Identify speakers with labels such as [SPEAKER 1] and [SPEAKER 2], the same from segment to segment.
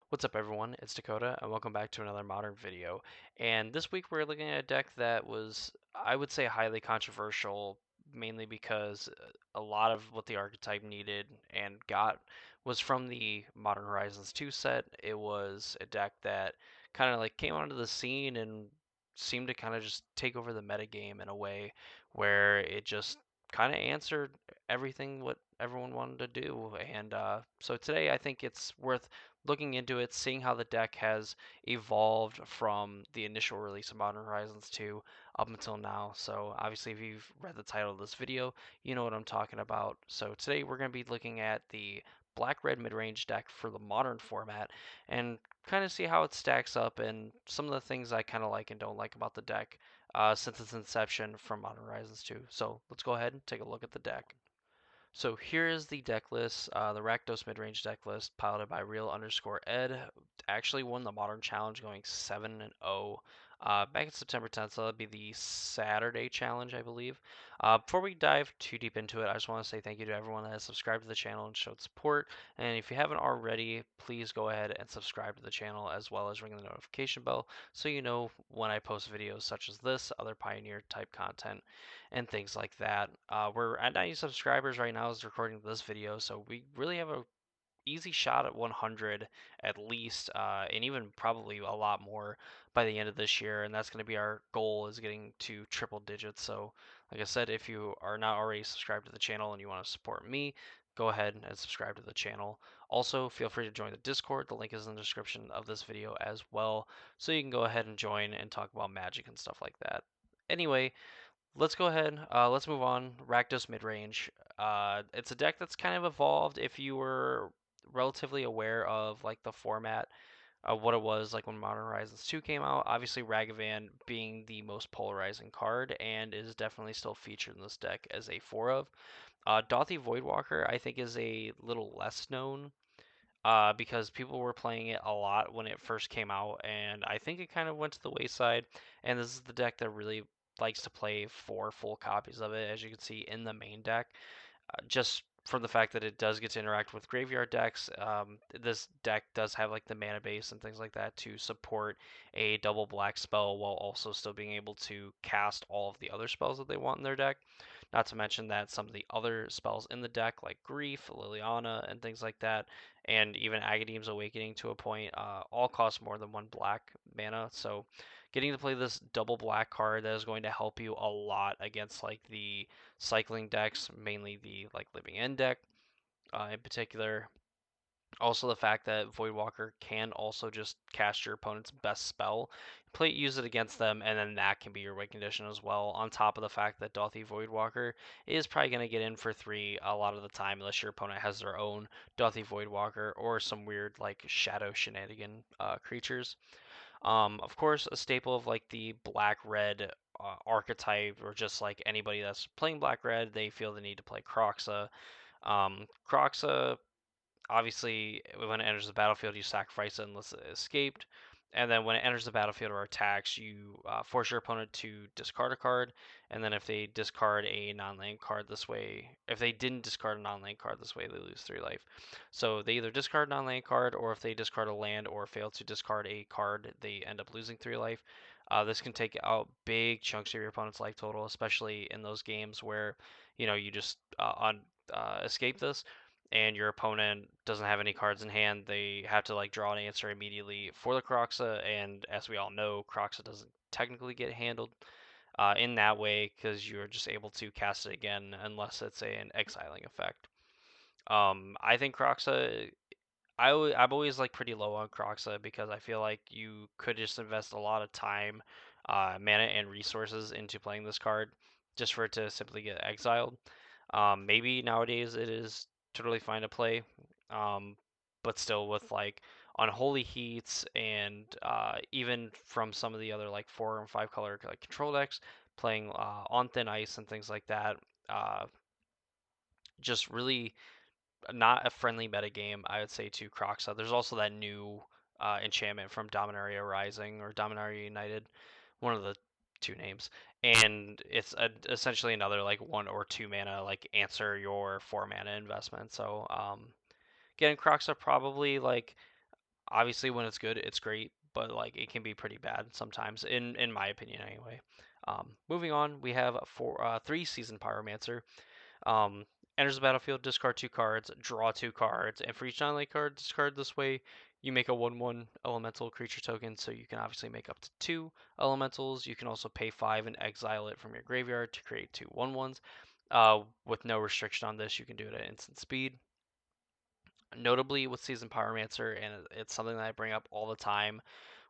[SPEAKER 1] What's up, everyone? It's Dakota, and welcome back to another modern video. And this week we're looking at a deck that was, I would say, highly controversial, mainly because a lot of what the archetype needed and got was from the Modern Horizons 2 set. It was a deck that kind of like came onto the scene and seemed to kind of just take over the metagame in a way where it just kind of answered everything what everyone wanted to do. And so today I think it's worth looking into it, seeing how the deck has evolved from the initial release of Modern Horizons 2 up until now. So obviously, if you've read the title of this video, you know what I'm talking about. So today we're going to be looking at the black-red mid-range deck for the modern format and kind of see how it stacks up and some of the things I kind of like and don't like about the deck since its inception from Modern Horizons 2. So let's go ahead and take a look at the deck. So here is the deck list. The Rakdos mid-range deck list, piloted by real_ed, actually won the Modern Challenge, going 7-0 back in September 10th. So that'll be the Saturday challenge, I believe. Before we dive too deep into it, I just want to say thank you to everyone that has subscribed to the channel and showed support. And if you haven't already, please go ahead and subscribe to the channel as well as ring the notification bell so you know when I post videos such as this, other Pioneer type content, and things like that. We're at 90 subscribers right now as recording this video, so we really have a easy shot at 100 at least, and even probably a lot more by the end of this year. And that's going to be our goal, is getting to triple digits. So, like I said, if you are not already subscribed to the channel and you want to support me, go ahead and subscribe to the channel. Also, feel free to join the Discord. The link is in the description of this video as well, so you can go ahead and join and talk about Magic and stuff like that. Anyway, let's go ahead. Let's move on. Rakdos midrange. It's a deck that's kind of evolved. If you were relatively aware of like the format of what it was like when Modern Horizons 2 came out, obviously Ragavan being the most polarizing card and is definitely still featured in this deck as a 4 of. Dauthi Voidwalker I think is a little less known because people were playing it a lot when it first came out, and I think it kind of went to the wayside. And this is the deck that really likes to play 4 full copies of it, as you can see in the main deck. Just from the fact that it does get to interact with graveyard decks, this deck does have like the mana base and things like that to support a double black spell while also still being able to cast all of the other spells that they want in their deck. Not to mention that some of the other spells in the deck, like Grief, Liliana, and things like that, and even Agadeem's Awakening to a point, all cost more than 1 black mana. So getting to play this double black card that is going to help you a lot against like the cycling decks, mainly the like Living End deck in particular. Also, the fact that Voidwalker can also just cast your opponent's best spell, use it against them, and then that can be your win condition as well. On top of the fact that Dauthi Voidwalker is probably going to get in for 3 a lot of the time, unless your opponent has their own Dauthi Voidwalker or some weird like shadow shenanigan creatures. Of course, a staple of like the black red archetype, or just like anybody that's playing black red, they feel the need to play Kroxa. Kroxa, obviously, when it enters the battlefield, you sacrifice it unless it escaped. And then when it enters the battlefield or attacks, you force your opponent to discard a card. And then if they discard a non-land card this way, if they didn't discard a non-land card this way, they lose 3 life. So they either discard a non-land card, or if they discard a land or fail to discard a card, they end up losing 3 life. This can take out big chunks of your opponent's life total, especially in those games where you just escape this and your opponent doesn't have any cards in hand. They have to like draw an answer immediately for the Kroxa, and as we all know, Kroxa doesn't technically get handled in that way because you're just able to cast it again unless it's an exiling effect. I think Kroxa. I'm always like pretty low on Kroxa because I feel like you could just invest a lot of time, mana, and resources into playing this card just for it to simply get exiled. Maybe nowadays it is totally fine to play, um, but still with like Unholy Heats and even from some of the other like 4 and 5 color like control decks, playing on Thin Ice and things like that. Uh, just really not a friendly metagame, I would say, to Kroxa. There's also that new enchantment from Dominaria Rising or Dominaria United, one of the two names, and it's essentially another like 1 or 2 mana like answer your 4 mana investment. So getting Kroxa probably like Obviously, when it's good, it's great, but like it can be pretty bad sometimes, in my opinion, anyway. Moving on, we have three season pyromancer. Um, Enters the battlefield, discard two cards, draw two cards, and for each non-land card discard this way, you make a 1/1 elemental creature token. So you can obviously make up to two elementals. You can also pay 5 and exile it from your graveyard to create two 1/1s. With no restriction on this, you can do it at instant speed. Notably with Season Pyromancer, and it's something that I bring up all the time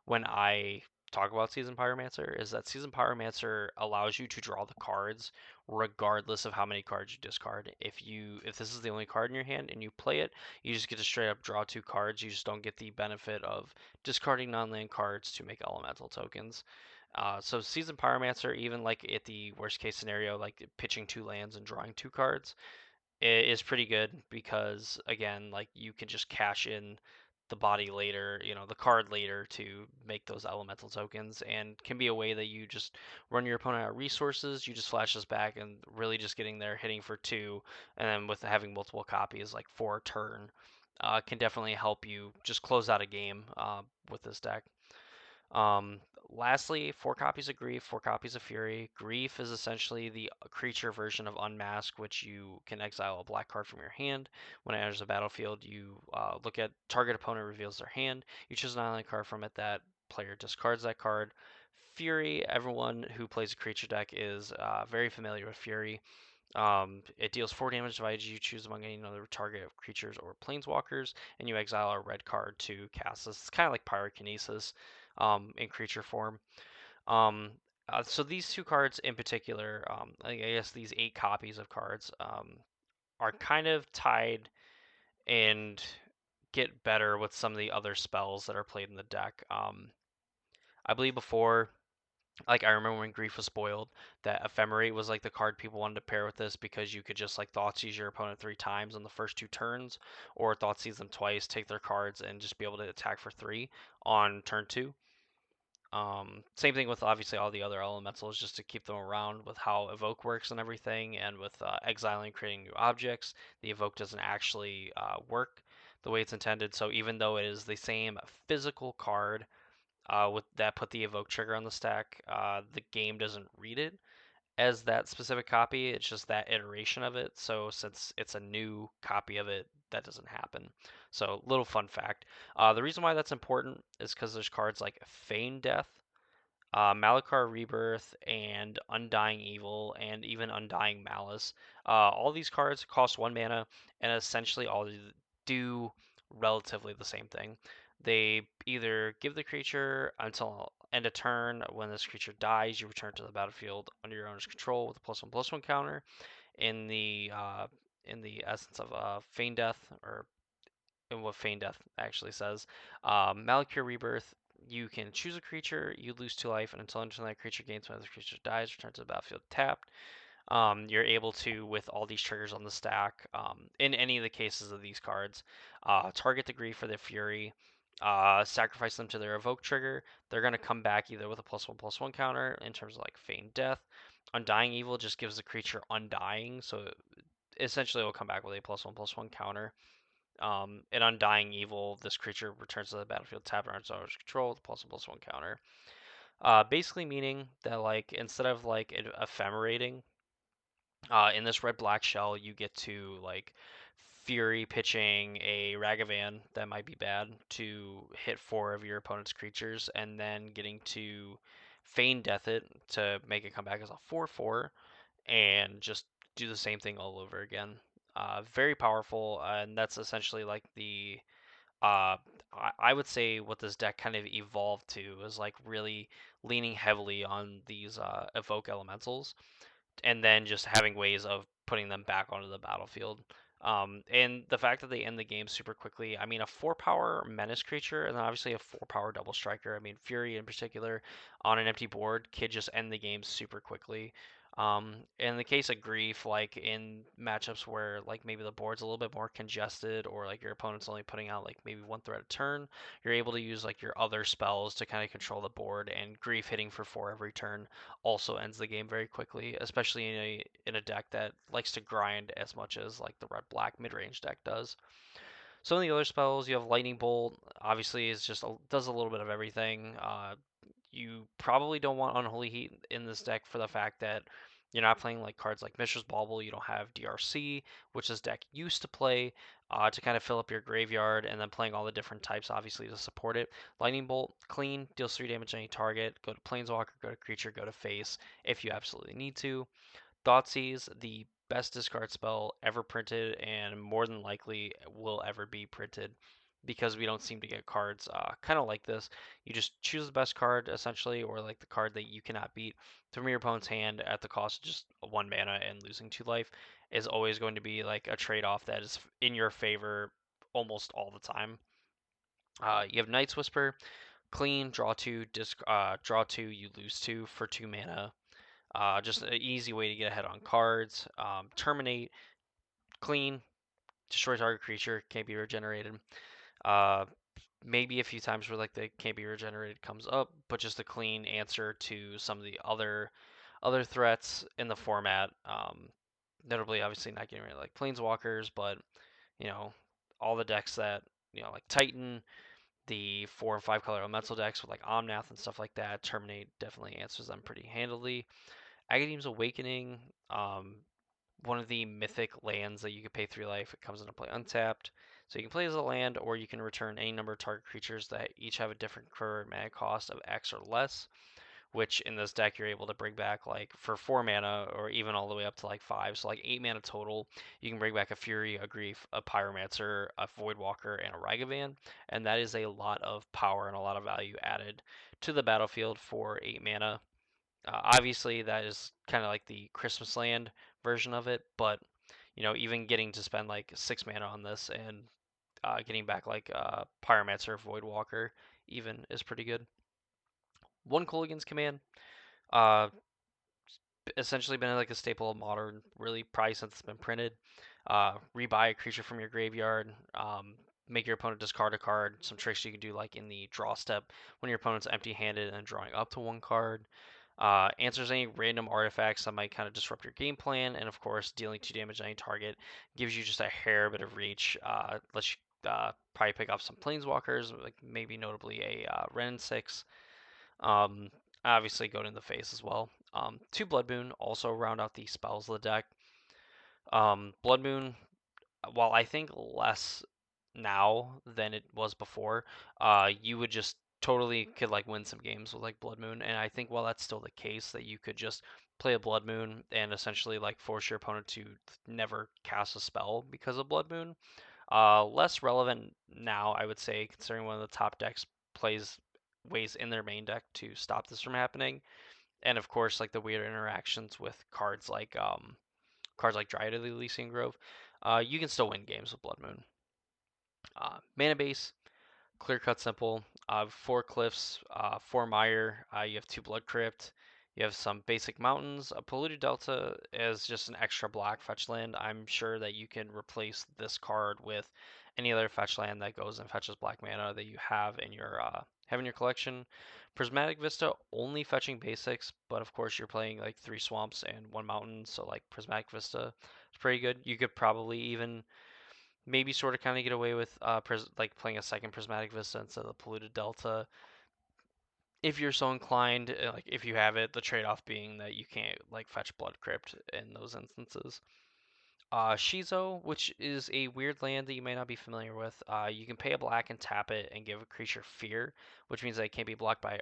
[SPEAKER 1] when I talk about Season Pyromancer, is that Season Pyromancer allows you to draw the cards regardless of how many cards you discard. If this is the only card in your hand and you play it, you just get to straight up draw two cards. You just don't get the benefit of discarding non-land cards to make elemental tokens. So Season Pyromancer, even like at the worst case scenario, like pitching two lands and drawing two cards, is pretty good because again, like you can just cash in the body later, the card later to make those elemental tokens, and can be a way that you just run your opponent out of resources. You just flash this back and really just getting there, hitting for two, and then with having multiple copies, like for a turn, can definitely help you just close out a game with this deck. Um, Lastly, 4 copies of Grief, 4 copies of Fury. Grief is essentially the creature version of Unmask, which you can exile a black card from your hand. When it enters the battlefield, you look at target opponent reveals their hand. You choose an island card from it. That player discards that card. Fury, everyone who plays a creature deck is very familiar with Fury. It deals 4 damage divided you choose among any other target of creatures or planeswalkers, and you exile a red card to cast this. It's kind of like Pyrokinesis in creature form. Um, so these two cards in particular, I guess these 8 copies of cards, are kind of tied and get better with some of the other spells that are played in the deck. I believe before, like I remember when Grief was spoiled, that Ephemerate was like the card people wanted to pair with this because you could just like Thoughtseize your opponent 3 times on the first 2 turns, or Thoughtseize them twice, take their cards, and just be able to attack for 3 on turn 2. Same thing with obviously all the other elementals, just to keep them around with how evoke works and everything, and with exiling, creating new objects. The evoke doesn't actually work the way it's intended. So even though it is the same physical card with that put the evoke trigger on the stack, the game doesn't read it as that specific copy. It's just that iteration of it. So since it's a new copy of it, that doesn't happen. So little fun fact. The reason why that's important is because there's cards like Feign Death, Malakar Rebirth, and Undying Evil, and even Undying Malice. All these cards cost 1 mana, and essentially all do relatively the same thing. They either give the creature until end of turn. When this creature dies, you return to the battlefield under your owner's control with a +1/+1 counter. In the essence of Feign Death, or in what Feign Death actually says. Malakir Rebirth, you can choose a creature, you lose 2 life, and until that creature gains when the creature dies, return to the battlefield tapped. You're able to, with all these triggers on the stack, in any of the cases of these cards, target the Grief or the Fury, sacrifice them to their evoke trigger. They're going to come back either with a +1/+1 counter in terms of like Feign Death. Undying Evil just gives the creature Undying, so essentially it will come back with a +1/+1 counter. In Undying Evil, this creature returns to the battlefield tapped under its owner's control with a +1/+1 counter. Basically meaning that like instead of like ephemerating, in this red-black shell, you get to like Fury pitching a Ragavan that might be bad to hit 4 of your opponent's creatures, and then getting to Feign Death it to make it come back as a 4/4, and just do the same thing all over again. Very powerful, and that's essentially like the uh, I would say what this deck kind of evolved to is like really leaning heavily on these evoke elementals, and then just having ways of putting them back onto the battlefield. And the fact that they end the game super quickly. I mean, a 4 power menace creature, and then obviously a 4 power double striker. I mean, Fury in particular, on an empty board, could just end the game super quickly. In the case of Grief, like in matchups where like maybe the board's a little bit more congested, or like your opponent's only putting out like maybe 1 threat a turn, you're able to use like your other spells to kind of control the board, and Grief hitting for 4 every turn also ends the game very quickly, especially in a deck that likes to grind as much as like the red black mid range deck does. Some of the other spells, you have Lightning Bolt. Obviously, is just does a little bit of everything. You probably don't want Unholy Heat in this deck for the fact that you're not playing like cards like Mishra's Bauble. You don't have DRC, which this deck used to play to kind of fill up your graveyard, and then playing all the different types, obviously, to support it. Lightning Bolt, clean, deals 3 damage to any target. Go to Planeswalker, go to Creature, go to Face if you absolutely need to. Thoughtseize, the best discard spell ever printed, and more than likely will ever be printed because we don't seem to get cards kind of like this. You just choose the best card essentially, or like the card that you cannot beat from your opponent's hand at the cost of just 1 mana and losing 2 life is always going to be like a trade-off that is in your favor almost all the time. You have Night's Whisper, clean, draw 2, you lose 2 for 2 mana. Just an easy way to get ahead on cards. Terminate, clean, destroy target creature, can't be regenerated. Uh, Maybe a few times where like the can't be regenerated comes up, but just a clean answer to some of the other threats in the format. Notably, obviously not getting rid of like planeswalkers, but you know all the decks that like Titan, the 4 and 5 color elemental decks with like Omnath and stuff like that. Terminate definitely answers them pretty handily. Agadeem's Awakening, one of the mythic lands that you can pay 3 life. It comes into play untapped. So you can play as a land, or you can return any number of target creatures that each have a different current mana cost of X or less, which in this deck you're able to bring back like for 4 mana, or even all the way up to like 5. So like 8 mana total. You can bring back a Fury, a Grief, a Pyromancer, a Voidwalker, and a Ragavan. And that is a lot of power and a lot of value added to the battlefield for 8 mana. Obviously, that is kind of like the Christmas Land version of it, but even getting to spend like 6 mana on this and getting back like Pyromancer, Voidwalker, even is pretty good. One Kolaghan's Command, uh, essentially been like a staple of Modern, really probably since it's been printed. Rebuy a creature from your graveyard. Make your opponent discard a card. Some tricks you can do like in the draw step when your opponent's empty-handed and drawing up to 1 card. Answers any random artifacts that might kind of disrupt your game plan, and of course, dealing 2 damage to any target gives you just a hair bit of reach. Lets you probably pick off some planeswalkers, like maybe notably a Ren 6. Um, Obviously, go in the face as well. 2 Blood Moon also round out the spells of the deck. Blood Moon, while I think less now than it was before, you would just totally could like win some games with like Blood Moon, and I think while that's still the case, that you could just play a Blood Moon and essentially like force your opponent to never cast a spell because of Blood Moon. Less relevant now, I would say, considering one of the top decks plays ways in their main deck to stop this from happening, and of course like the weird interactions with cards like Dryad of the Elysian Grove. You can still win games with Blood Moon. Mana base, clear cut simple. 4 cliffs, 4 mire. You have 2 blood crypt. You have some basic mountains. A polluted delta is just an extra black fetch land. I'm sure that you can replace this card with any other fetch land that goes and fetches black mana that you have in your collection. Prismatic Vista only fetching basics, but of course you're playing like 3 swamps and 1 mountain, so like Prismatic Vista is pretty good. You could probably even maybe sort of kind of get away with like playing a second Prismatic Vista instead of the Polluted Delta if you're so inclined. Like if you have it, the trade-off being that you can't like fetch Blood Crypt in those instances. Shizo, which is a weird land that you may not be familiar with. You can pay a black and tap it and give a creature fear, which means that it can't be blocked by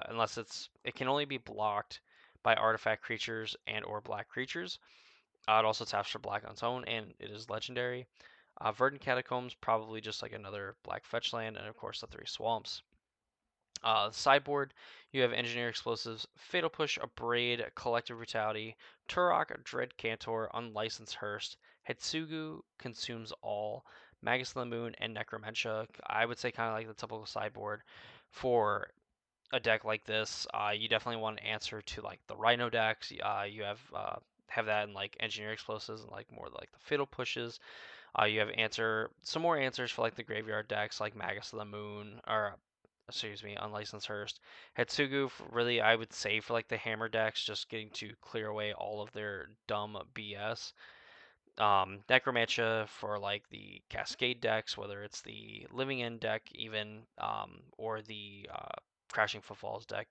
[SPEAKER 1] unless it can only be blocked by artifact creatures and or black creatures. It also taps for black on its own, and it is legendary. Verdant Catacombs, probably just like another black fetch land, and of course the 3 swamps. Sideboard, you have Engineer Explosives, Fatal Push, Abrade, Collective Brutality, Turok, Dread Cantor, Unlicensed Hearst, Hetsugu consumes all, Magus of the Moon, and Necromentia. I would say kind of like the typical sideboard for a deck like this. You definitely want an answer to like the Rhino decks. You have that in like Engineer Explosives and like more like the Fatal Pushes. You have some more answers for like the graveyard decks like Magus of the Moon, or excuse me, Unlicensed Hearst. Hetsugu, really, I would say for like the hammer decks, just getting to clear away all of their dumb BS. Necromantia for like the Cascade decks, whether it's the Living End deck even, or the Crashing Footfalls deck.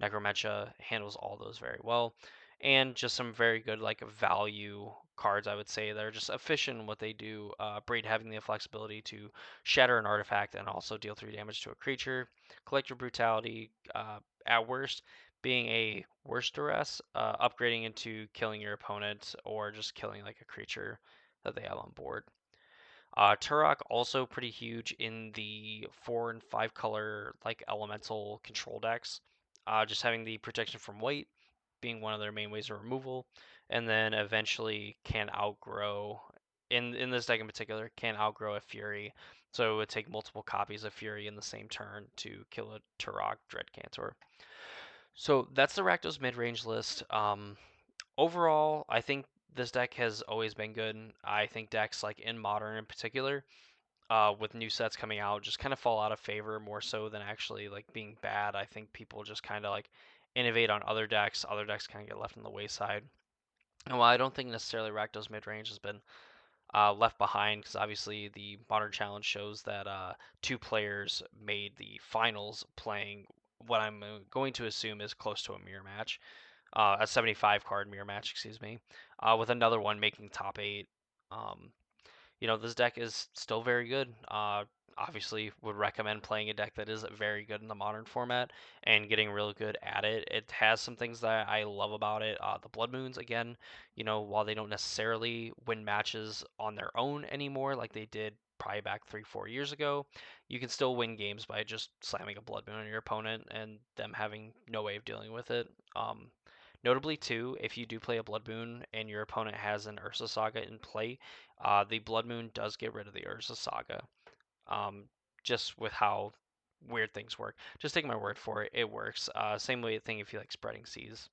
[SPEAKER 1] Necromantia handles all those very well, and just some very good like value cards. I would say they're just efficient in what they do. Braid having the flexibility to shatter an artifact and also deal 3 damage to a creature. Collector Brutality, at worst, being a worst duress, upgrading into killing your opponent or just killing like a creature that they have on board. Turok also pretty huge in the 4 and 5 color like elemental control decks. Just having the protection from white being one of their main ways of removal, and then eventually can outgrow in this deck in particular can outgrow a Fury. So it would take multiple copies of Fury in the same turn to kill a Turok Dread Cantor. So that's the Rakdos mid-range list. Overall, I think this deck has always been good. I think decks like in Modern in particular, with new sets coming out, just kind of fall out of favor more so than actually like being bad. I think people just kind of like innovate on other decks kind of get left on the wayside. And while I don't think necessarily Rakdos mid-range has been left behind, because obviously the Modern Challenge shows that 2 players made the finals playing what I'm going to assume is close to a mirror match, a 75 card mirror match, excuse me, with another one making top 8. Um, this deck is still very good. Obviously, would recommend playing a deck that is very good in the modern format and getting real good at it. It has some things that I love about it. The Blood Moons, again, while they don't necessarily win matches on their own anymore, like they did probably back 3, 4 years ago, you can still win games by just slamming a Blood Moon on your opponent and them having no way of dealing with it. Notably, too, if you do play a Blood Moon and your opponent has an Ursa Saga in play, the Blood Moon does get rid of the Urza Saga. Um, just with how weird things work. Just take my word for it, it works. Same way thing if you like Spreading Seas,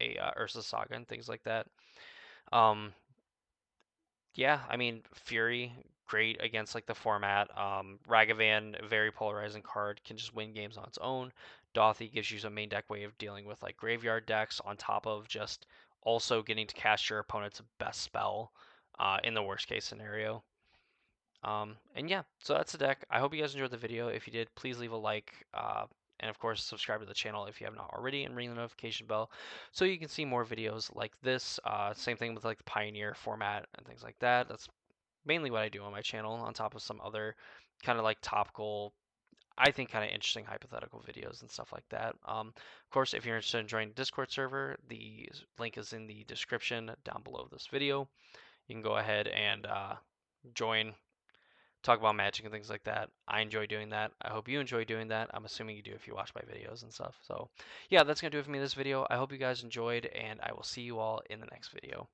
[SPEAKER 1] a Ursa Saga and things like that. Um, yeah, I mean Fury, great against like the format. Ragavan, very polarizing card, can just win games on its own. Dauthi gives you a main deck way of dealing with like graveyard decks on top of just also getting to cast your opponent's best spell in the worst case scenario. And yeah, so that's the deck. I hope you guys enjoyed the video. If you did, please leave a like. And of course, subscribe to the channel if you have not already and ring the notification bell so you can see more videos like this. Same thing with like the Pioneer format and things like that. That's mainly what I do on my channel on top of some other kind of like topical, I think kind of interesting hypothetical videos and stuff like that. Of course, if you're interested in joining the Discord server, the link is in the description down below this video. You can go ahead and join, talk about magic and things like that. I enjoy doing that. I hope you enjoy doing that. I'm assuming you do if you watch my videos and stuff. So yeah, that's going to do it for me this video. I hope you guys enjoyed, and I will see you all in the next video.